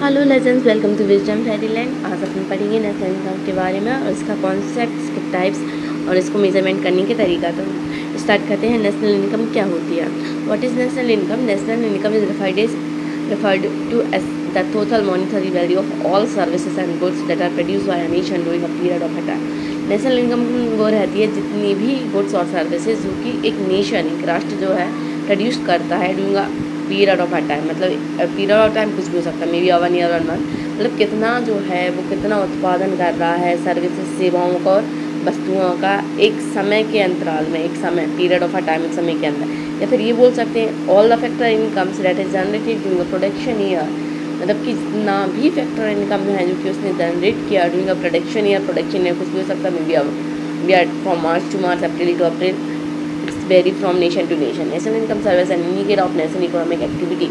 Hello legends, welcome to wisdom fairyland. आज अपन पढ़ेंगे नेशनल इनकम के बारे में और इसका कॉन्सेप्ट, इसके टाइप्स और इसको मेजरमेंट करने के तरीका। तो स्टार्ट करते हैं। नेशनल इनकम क्या होती है? What is national income? National income is referred to as the total monetary value of all services and goods that are produced by a nation during a period of a time। National income वो रहती है जितनी भी goods और services जो कि एक nation, एक राष्ट्र जो है प्रोड्यूस करता है during a period of a time. मतलब पीरियड ऑफ टाइम कुछ भी हो सकता है, मे बी 1 ईयर 1 मंथ। मतलब कितना जो है वो कितना उत्पादन कर रहा है सर्विसेज, सेवाओं का और वस्तुओं का एक समय के अंतराल में, एक समय पीरियड ऑफ अ टाइम, एक समय के अंदर। या फिर ये बोल सकते हैं all the factor incomes that is generated during the production year. मतलब कि जितना भी फैक्टर इनकम है जो कि उसने जनरेट किया during a production year. Production year कुछ भी हो सकता है, may be from March to March, April to April, vary from nation to nation. National income service and indicator of national economic activity.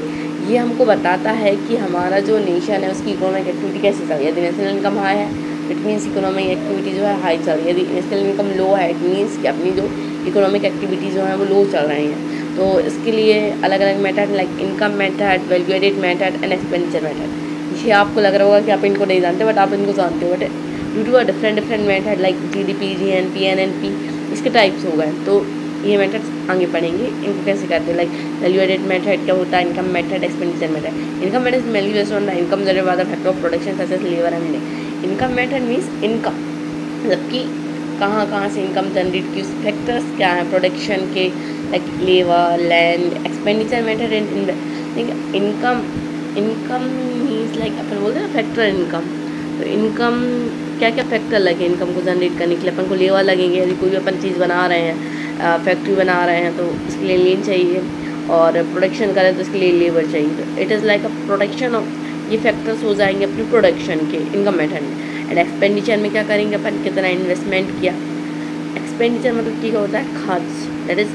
ये हमको बताता है कि हमारा जो नेशन है उसकी इकोनॉमिक एक्टिविटी कैसे चल रही है। यदि नेशनल इनकम हाई है इट मीन्स इकोनॉमिक एक्टिविटी जो है हाई चल रही है। यदि नेशनल इनकम लो है इट मीन्स कि अपनी जो इकोनॉमिक एक्टिविटी जो है वो लो चल रही हैं। तो इसके लिए अलग अलग method like income method, value added method and expenditure method. ये आपको लग रहा होगा कि आप इनको नहीं जानते, बट आप इनको जानते हो। But due to a different method like GDP, GNP, NNP, इसके टाइप्स हो गए। तो ये मेथड्स आगे पढ़ेंगे इनको कैसे करते हैं। लाइक वैल्यू एडेड मेथड क्या होता है, income method, expenditure method. Income method is mainly based on the income generated by the factor of production such as labour and land. Income method means income, मतलब कि कहाँ कहाँ से income generate की, उस फैक्टर्स क्या है प्रोडक्शन के, like labour, land. Expenditure method income, income means like अपन बोलते हैं ना फैक्टर इनकम। तो इनकम क्या क्या फैक्टर लगे इनकम को जनरेट करने के लिए? अपन को लेबर लगेंगे, यदि कोई भी अपन चीज़ बना रहे हैं, फैक्ट्री बना रहे हैं तो इसके लिए लैंड चाहिए, और प्रोडक्शन करें तो इसके लिए लेबर चाहिए। तो it is like a production of, ये फैक्टर्स हो जाएंगे अपनी प्रोडक्शन के इनकम मेथड में। एंड एक्सपेंडिचर में क्या करेंगे अपन, कितना इन्वेस्टमेंट किया। एक्सपेंडिचर मतलब क्या होता है, खर्च। दैट इज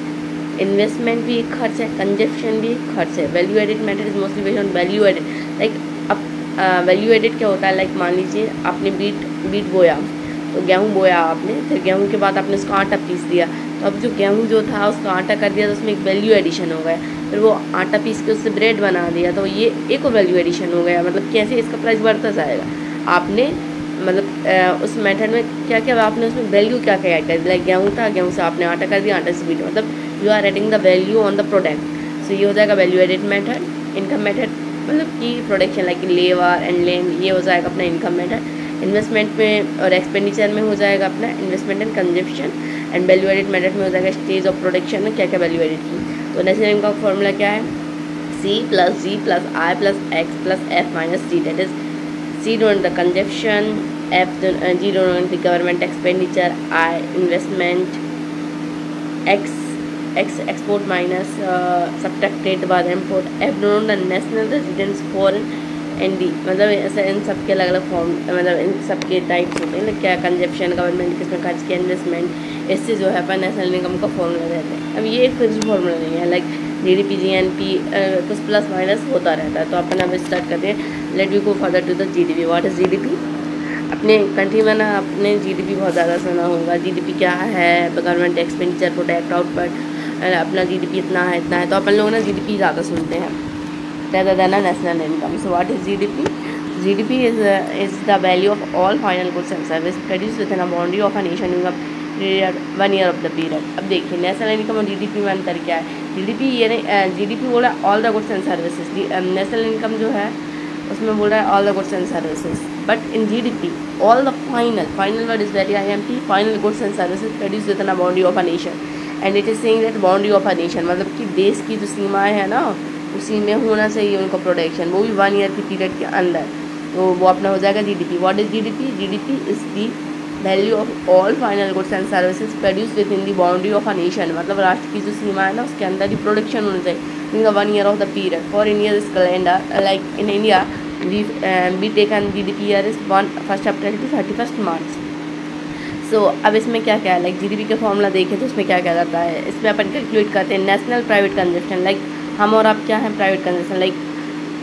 इन्वेस्टमेंट भी एक खर्च है, कंजप्शन भी एक खर्च है। Value added method is mostly based on value added. Like अब वैल्यू एडेड क्या होता है, लाइक मान लीजिए आपने बीट बोया, तो गेहूँ बोया आपने, फिर गेहूँ के बाद आपने उसका आटा पीस दिया। तो अब जो गेहूँ जो था उसका आटा कर दिया तो उसमें एक वैल्यू एडिशन हो गया। फिर वो आटा पीस के उससे ब्रेड बना दिया तो ये एक और वैल्यू एडिशन हो गया। मतलब कैसे इसका प्राइस बढ़ता जाएगा। आपने मतलब उस मेथड में क्या क्या आपने उसमें वैल्यू क्या क्या ऐड कर दिया। लाइक गेहूँ था, गेहूँ से आपने आटा कर दिया, आटा से बीट, मतलब you are adding the value on the product. So ये हो जाएगा value added method. Income method मतलब कि production like labour and land, ये हो जाएगा अपना इनकम मेथड। इन्वेस्टमेंट में और एक्सपेंडिचर में हो जाएगा अपना investment and consumption. And value added method में हो जाएगा स्टेज ऑफ प्रोडक्शन में क्या क्या वैल्यू एडेड की। तो नेशनल इनकम का फॉर्मूला क्या है, C+G+I+X+F-G, that is C denote the consumption, G denote the government expenditure, I investment, X export minus subtracted by the import, F denote the national residence foreign, and D मतलब ऐसा इन सब के अलग अलग form, मतलब इन सब के टाइप्स होते हैं ना, क्या कंजप्शन, गवर्नमेंट किसमें खर्च किया, इन्वेस्टमेंट, इससे जो है अपन नेशनल इनकम का फॉर्मूला रहता है। अब ये एक फिक्स फॉर्मूला नहीं है, लाइक GDP, GNP कुछ प्लस माइनस होता रहता है। तो अपन अब स्टार्ट करते हैं। Let we go further to the GDP। What is GDP? अपने कंट्री में ना आपने GDP बहुत ज़्यादा सुना होगा। GDP क्या है, गवर्नमेंट एक्सपेंडिचर, प्रोडक्ट आउटपुट, अपना GDP इतना है। तो अपन लोग ना GDP ज़्यादा सुनते हैं rather than a national income. So what is GDP? GDP is the value of all final goods and services produced within a boundary of a nation during a period 1 year of the period। अब देखिए national income और GDP में अंतर क्या है। GDP ये नहीं, GDP बोला all the goods and services. National income जो है उसमें बोल रहा है all the goods and services, but in GDP all the final word is very IMP, final goods and services produce with in a boundary of a nation. And it is saying that boundary of a nation मतलब कि देश की जो सीमाएं है ना उसी में होना चाहिए उनका प्रोडक्शन, वो भी 1 ईयर की पीरियड के अंदर। तो वो अपना हो जाएगा GDP। What is GDP? GDP is the value of all final goods and services produce with in the boundary of a nation. मतलब राष्ट्र की जो सीमा है ना उसके अंदर ही प्रोडक्शन होना चाहिए in the 1 year of the period. For India is calendar, like in India we taken GDP year is 1 April to 31 March. So अब इसमें क्या क्या है, लाइक GDP का फॉर्मूला देखें तो इसमें क्या क्या रहता है। इसमें अपन कैलकुलेट करते हैं नेशनल प्राइवेट कंजप्शन, लाइक हम और आप क्या है प्राइवेट कंजप्शन। लाइक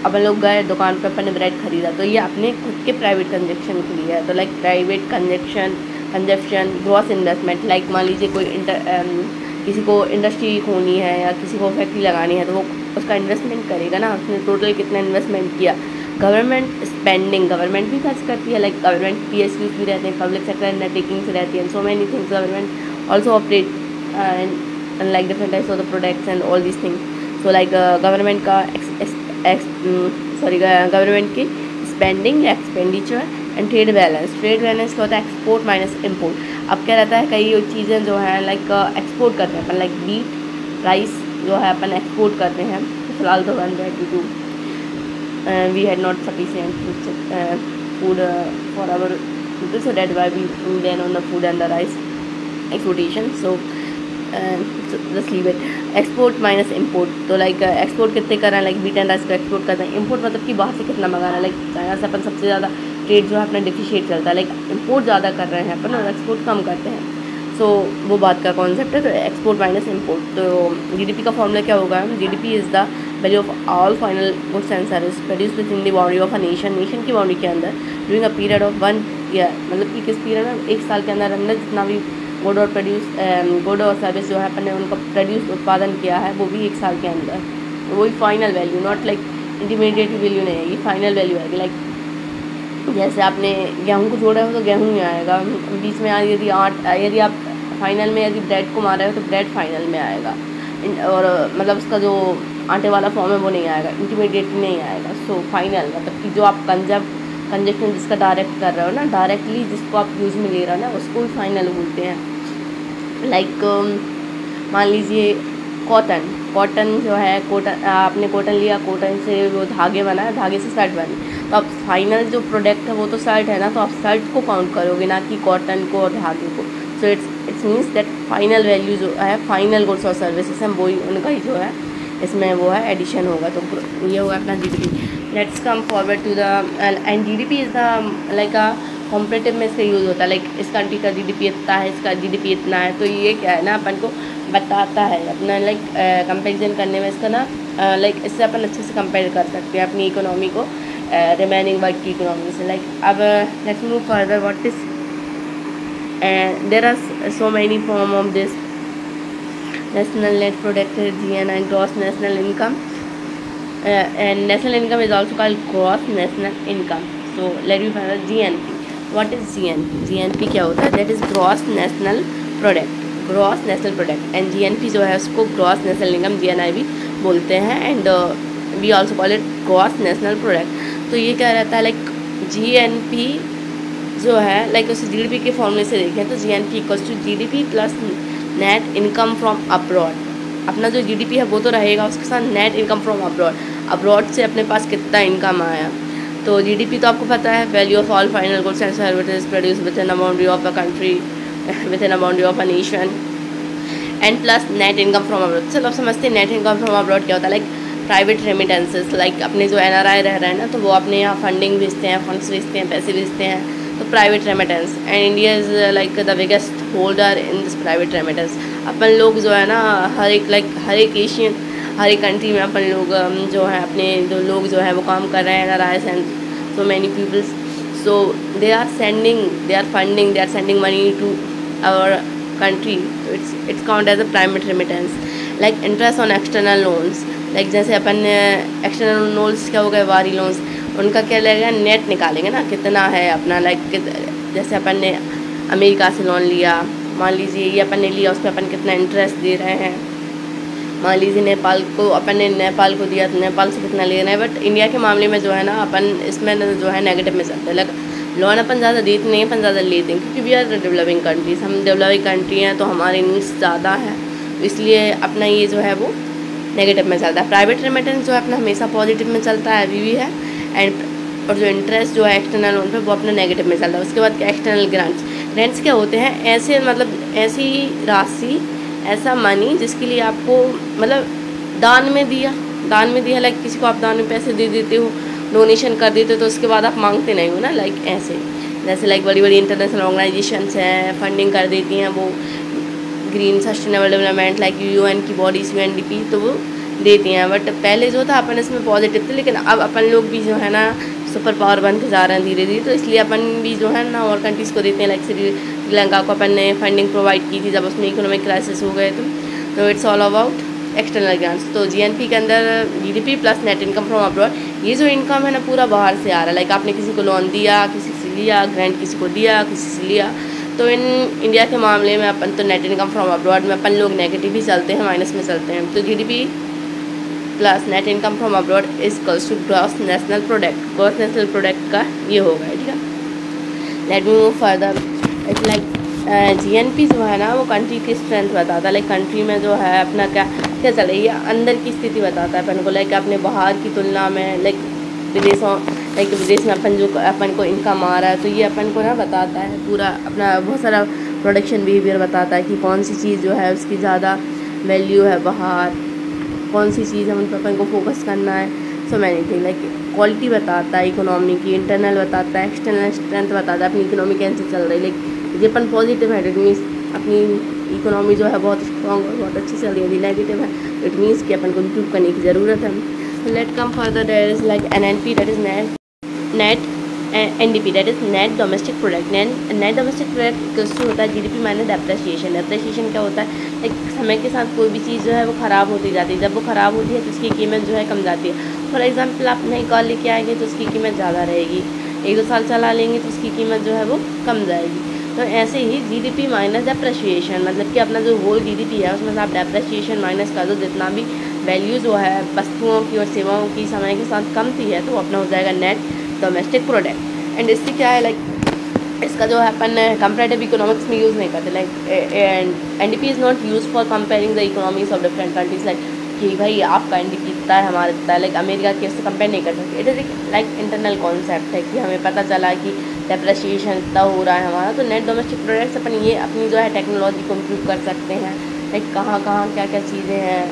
अपन लोग गए दुकान पर, अपन ने ब्रेड खरीदा तो ये अपने खुद के प्राइवेट कंजप्शन के लिए है। तो like private consumption gross investment, like मान लीजिए कोई किसी को इंडस्ट्री खोलनी है या किसी को फैक्ट्री लगानी है तो वो उसका इन्वेस्टमेंट करेगा ना, उसने टोटल कितना इन्वेस्टमेंट किया गवर्नमेंट स्पेंडिंग, गवर्नमेंट भी खर्च करती है, लाइक गवर्नमेंट PSUs भी रहते हैं, पब्लिक सेक्टर अंडरटेकिंग्स रहती हैं, so many things government also operate and like different types of the products and all this things. So like government का गवर्नमेंट की spending, expenditure and trade balance. Trade balance क्या होता है? Export minus import. अब क्या रहता है, कई चीज़ें जो हैं लाइक एक्सपोर्ट करते हैं अपन, लाइक बीट राइस जो है अपन एक्सपोर्ट करते हैं। फिलहाल तो 122 we had not sufficient food for our people, so that's why we then on the food and the rice exportation. So just leave it. Export minus import, तो like export कितने कर रहे हैं, लाइक बीट एंड राइस को export करते हैं। Import मतलब कि बाहर से कितना मंगाना है, लाइक चाइना से अपन सबसे ज़्यादा ट्रेड जो है अपना डिफिशिएट चलता है, लाइक इम्पोर्ट ज़्यादा कर रहे हैं अपन और एक्सपोर्ट कम करते हैं। सो वो बात का कॉन्सेप्ट है, तो एक्सपोर्ट माइनस इम्पोर्ट। तो GDP का फॉर्मूला क्या होगा? GDP is the value of all final goods and service produce with in the boundary of a nation, nation की बाउंड्री के अंदर during a period of 1 year, मतलब कि किस पीरियड में, एक साल के अंदर हमने जितना भी गुड और सर्विस जो है अपन ने उनका प्रोड्यूस उत्पादन किया है, वो भी एक साल के अंदर, वही final value, not like intermediate value नहीं है, ये फाइनल वैल्यू है। लाइक जैसे आपने गेहूँ को जोड़ा हो तो गेहूँ ही आएगा, बीच में यदि आप फाइनल में यदि ब्रेड को मार रहे हो तो ब्रेड फाइनल में आएगा, और मतलब उसका जो आटे वाला फॉर्म है वो नहीं आएगा, इंटरमीडिएट नहीं आएगा। सो फाइनल मतलब कि जो आप कंजक्शन जिसका डायरेक्ट कर रहे हो ना, डायरेक्टली जिसको आप यूज़ में ले रहे हो ना, उसको भी फाइनल बोलते हैं। लाइक मान लीजिए कॉटन जो है, आपने कॉटन लिया, कॉटन से वो धागे बनाए, धागे से शर्ट बनी, तो अब फाइनल जो प्रोडक्ट है वो तो शर्ट है ना, तो आप शर्ट को काउंट करोगे ना कि कॉटन को और धागे को। So it's means that final value जो है, फाइनल गुड्स और सर्विसेज हैं, वही उनका ही जो है इसमें वो है एडिशन होगा, तो ये होगा अपना GDP। Let's come forward to the end GDP is the like a comparative में इसका यूज़ होता है, लाइक इस कंट्री का GDP इतना है, इसका GDP इतना है, तो ये क्या है ना, अपन को बताता है अपना लाइक कंपेरिजन करने में इसका ना, लाइक इससे अपन अच्छे से कंपेयर कर सकते हैं अपनी इकोनॉमी को रिमेनिंग वर्ल्ड की इकोनॉमी से। लाइक अब let's move further, what is there are so many form of this national net product, GNI, gross national income, and national income is also called gross national income. So let me find out GNP. What is GNP? GNP क्या होता है? That is gross national product, gross national product, and GNP जो है उसको gross national income GNI भी बोलते हैं, and we also call it gross national product. तो ये क्या रहता है, लाइक GNP जो है, लाइक उसे GDP के फॉर्मूले से देखें तो GNP equals to GDP plus net income from abroad. अपना जो GDP है वो तो रहेगा, उसके साथ नेट इनकम फ्रॉम अब्रॉड से अपने पास कितना इनकम आया। तो GDP तो आपको पता है, value of all final goods and services produce with in a boundary of a country, with in a boundary of a nation, and plus net income from abroad. चलो आप समझते हैं नेट इनकम फ्रॉम अब्रॉड क्या होता है। Like private remittances, like अपने जो NRI रह रहे हैं ना, तो वो अपने यहाँ फंडिंग भेजते हैं, फंड्स भेजते हैं, पैसे भेजते हैं, तो private remittance, and India is like the biggest holder in this private remittance. अपन लोग जो है ना, हर एक एशियन, हर एक कंट्री में अपन लोग जो है अपने जो लोग जो है वो काम कर रहे हैं, NRIs and so many peoples, so they are sending money to our country, so it's count as a private remittance. Like interest on external loans, like जैसे अपन एक्सटर्नल लोन्स क्या हो गए, वारी लोन्स, उनका क्या लगेगा, नेट निकालेंगे ना कितना है अपना, लाइक जैसे अपन ने अमेरिका से लोन लिया, मान लीजिए ये अपन ने लिया, उस पर अपन कितना इंटरेस्ट दे रहे हैं। मान लीजिए नेपाल को अपन ने नेपाल को दिया, तो नेपाल से कितना ले रहे हैं। बट इंडिया के मामले में जो है ना, अपन इसमें जो है नेगेटिव में चलते हैं, लाइक लोन अपन ज़्यादा देते नहीं, अपन ज़्यादा लेते हैं, क्योंकि वी आर डेवलपिंग कंट्रीज, हम डेवलपिंग कंट्री हैं, तो हमारी नीड्स ज़्यादा है, इसलिए अपना ये जो है वो नेगेटिव में चलता है। प्राइवेट रेमिटेंस जो है अपना हमेशा पॉजिटिव में चलता है, अभी भी है, एंड और जो इंटरेस्ट जो है एक्सटर्नल लोन पे वो अपना नेगेटिव में चलता है। उसके बाद एक्सटर्नल ग्रांट्स क्या होते हैं, ऐसे मतलब ऐसी राशि, ऐसा मनी जिसके लिए आपको मतलब दान में दिया, लाइक किसी को आप दान में पैसे दे देते हो, डोनेशन कर देते हो, तो उसके बाद आप मांगते नहीं हो ना, लाइक ऐसे जैसे लाइक बड़ी बड़ी इंटरनेशनल ऑर्गेनाइजेशंस हैं, फंडिंग कर देती हैं वो green sustainable development, like UN की बॉडीज़, UNDP, तो वो देती हैं। बट पहले जो था अपन इसमें पॉजिटिव थे, लेकिन अब अपन लोग भी जो है ना सुपर पावर बनते जा रहे हैं धीरे धीरे, तो इसलिए अपन भी जो है ना और कंट्रीज़ को देते हैं। लाइक श्रीलंका को अपन ने फंडिंग प्रोवाइड की थी जब उसमें इकोनॉमिक क्राइसिस हो गए, तो it's all about external grants. तो जीएनपी के अंदर GDP plus net income from abroad, ये जो इनकम है ना पूरा बाहर से आ रहा है। लाइक आपने किसी को लोन दिया, किसी से लिया, ग्रांट किसी को दिया, किसी से लिया। तो इन इंडिया के मामले में अपन तो नेट इनकम फ्रॉम अब्रॉड में अपन लोग नेगेटिव ही चलते हैं, माइनस में चलते हैं। तो GDP plus net income from abroad is equals to gross national product. Gross national product का ये होगा, ठीक है। Let me move further. It's like GNP जो है ना वो कंट्री की स्ट्रेंथ बताता है। लाइक कंट्री में जो है अपना क्या क्या चल रही है, अंदर की स्थिति बताता है अपन को। लाइक अपने बाहर की तुलना में लाइक विदेश में अपन को इनकम आ रहा है, तो ये अपन को ना बताता है पूरा अपना बहुत सारा प्रोडक्शन बिहेवियर बताता है कि कौन सी चीज़ जो है उसकी ज़्यादा वैल्यू है बाहर, कौन सी चीज़ है उन पर अपन को फोकस करना है। So many thing like quality बताता है इकोनॉमी की, इंटरनल बताता है, एक्सटर्नल स्ट्रेंथ बताता है अपनी इकोनॉमी कैसे चल रही है। लाइक ये अपन पॉजिटिव है, इट मीन्स अपनी इकोनॉमी जो है बहुत स्ट्रॉन्ग और बहुत अच्छी चल रही है। यदि नेगेटिव है इट मीन्स कि अपन को इम्प्रूव करने की ज़रूरत है। Let come further, there is like NNP, that is net NDP, that is net domestic product. Net domestic product किससे होता है? GDP minus depreciation. डेप्रिसिएशन क्या होता है? लाइक समय के साथ कोई भी चीज़ जो है वो ख़राब होती जाती है। जब वो ख़राब होती है तो उसकी कीमत जो है कम जाती है। फॉर एग्जाम्पल आप नई कार लेके आएंगे तो उसकी कीमत ज़्यादा रहेगी, 1-2 साल चला लेंगे तो उसकी कीमत जो है वो कम जाएगी। तो ऐसे ही जीडीपी माइनस डेप्रिसिएशन, मतलब कि अपना जो होल जीडीपी है उसमें से आप डेप्रिसिएशन माइनस कर दो, जितना भी वैल्यू जो है वस्तुओं की और सेवाओं की समय के साथ कम थी है, तो अपना हो जाएगा नेट डोमेस्टिक प्रोडक्ट। एंड इससे क्या है, लाइक इसका जो है अपन कंपैरेटिव इकोनॉमिक्स में यूज़ नहीं करते। Like NDP is not use for comparing the economies of different countries. Like कि भाई आपका एनडीपी इतना है, हमारा इतना है, लाइक अमेरिका के उससे कंपेयर नहीं कर सकते। It is like internal concept है कि हमें पता चला कि डेप्रिसिएशन इतना हो रहा है हमारा, तो नेट डोमेस्टिक प्रोडक्ट्स अपन ये अपनी जो है टेक्नोलॉजी को इम्प्रूव कर सकते हैं। लाइक कहाँ कहाँ क्या क्या चीज़ें हैं,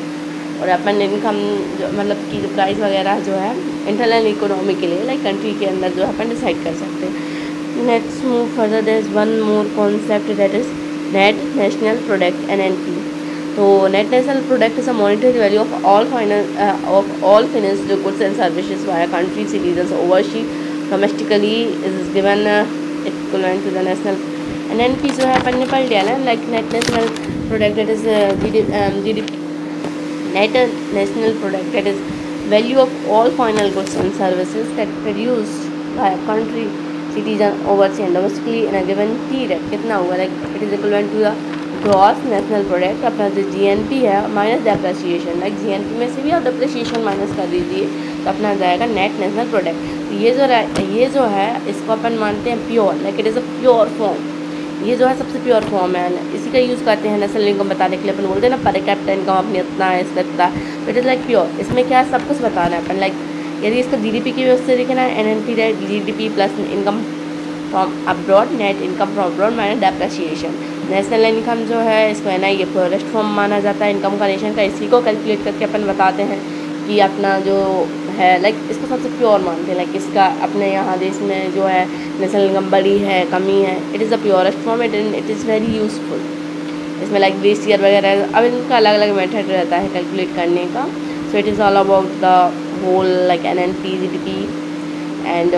और अपन इनकम जो मतलब कि प्राइस वगैरह जो है इंटरनल इकोनॉमी के लिए लाइक कंट्री के अंदर जो है अपन डिसाइड कर सकते हैं। Let's move further, there is one more concept, that is net national product NNP. तो net national product is a monetary value of all financed goods and services by country citizens overseas domestically is given equivalent to the national. NNP जो है अपन ने पढ़ लिया ना, like net national product that is GDP, net national product, that is value of all final goods and services that produced by a country citizen overseas and domestically in a given period। कितना हुआ? Like it is equal to the gross national product, अपना जो GNP है minus depreciation. Like GNP में से भी आप depreciation minus कर दीजिए तो अपना जाएगा नेट नेशनल प्रोडक्ट। तो ये जो है इसको अपन मानते हैं pure, like it is a pure form. ये जो है सबसे प्योर फॉर्म है, इसी का यूज़ करते हैं नेशनल इनकम बताने के लिए। अपन बोलते हैं ना पर कैपिटा इनकम अपनी इतना है, इसका इतना, तो इट इज़ लाइक प्योर। इसमें क्या है, सब कुछ बताना है अपन। लाइक यदि इसको जीडीपी की व्यवस्था से देखना है, NNP GDP plus income from abroad, net income from abroad minus depreciation. National income जो है इसको है ना ये प्योरेस्ट फॉर्म माना जाता है इनकम का नेशन का। इसी को कैलकुलेट करके अपन बताते हैं कि अपना जो है लाइक इसको सबसे प्योर मानते हैं। लाइक इसका अपने यहाँ देश में जो है नेशनल इनकम बड़ी है कमी है, it is the purest form, it is very useful. इसमें लाइक बेस ईयर वगैरह, अब इनका अलग अलग मेथड रहता है कैलकुलेट करने का। So it is all about the whole like NNP, GDP and